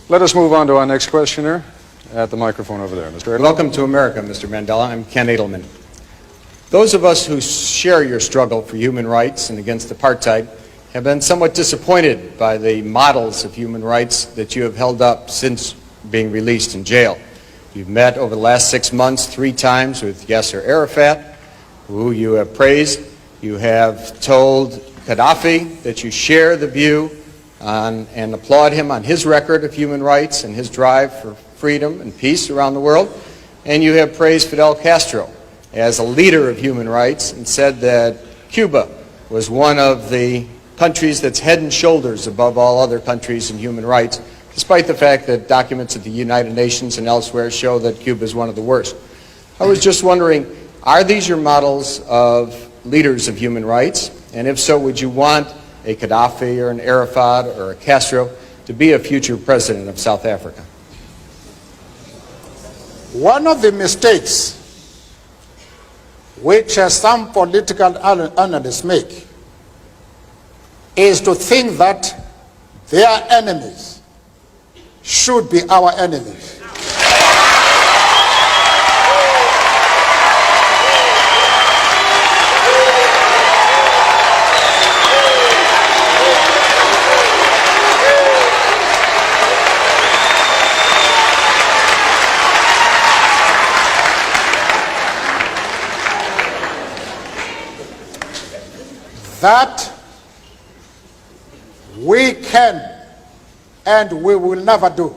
Let us move on to our next questioner at the microphone over there. Mr. Edelman. Welcome to America, Mr. Mandela. I'm Ken Edelman. Those of us who share your struggle for human rights and against apartheid have been somewhat disappointed by the models of human rights that you have held up since being released in jail. You've met over the last 6 months 3 times with Yasser Arafat, who you have praised. You have told Gaddafi that you share the view and applaud him on his record of human rights and his drive for freedom and peace around the world. And you have praised Fidel Castro as a leader of human rights and said that Cuba was one of the countries that's head and shoulders above all other countries in human rights, despite the fact that documents at the United Nations and elsewhere show that Cuba is one of the worst. I was just wondering, are these your models of leaders of human rights? And if so, would you want a Gaddafi or an Arafat or a Castro to be a future president of South Africa? One of the mistakes which some political analysts make is to think that their enemies should be our enemies. That we can and we will never do.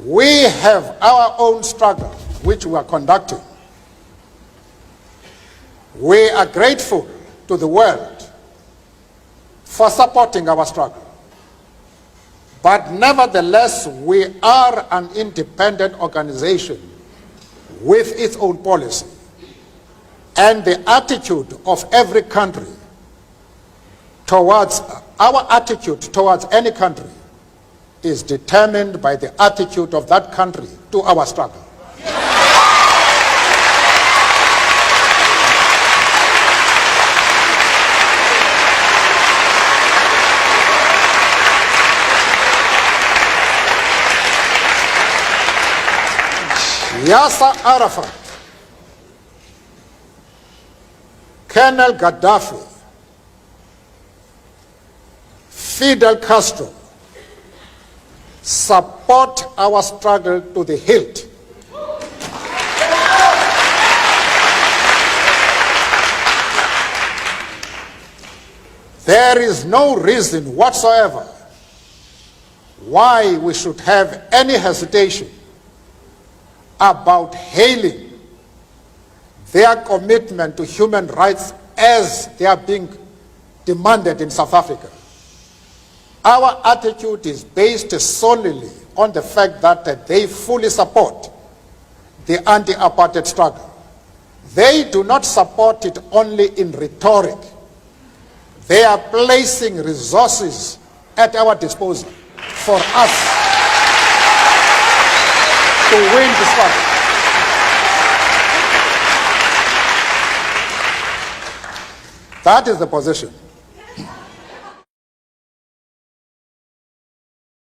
We have our own struggle which we are conducting. We are grateful to the world for supporting our struggle. But nevertheless, we are an independent organization with its own policy. And the attitude of every country towards, our attitude towards any country is determined by the attitude of that country to our struggle. Yasser Arafat, Colonel Gaddafi, Fidel Castro support our struggle to the hilt. There is no reason whatsoever why we should have any hesitation about hailing their commitment to human rights as they are being demanded in South Africa. Our attitude is based solely on the fact that they fully support the anti-apartheid struggle. They do not support it only in rhetoric. They are placing resources at our disposal for us to win the struggle. That is the position.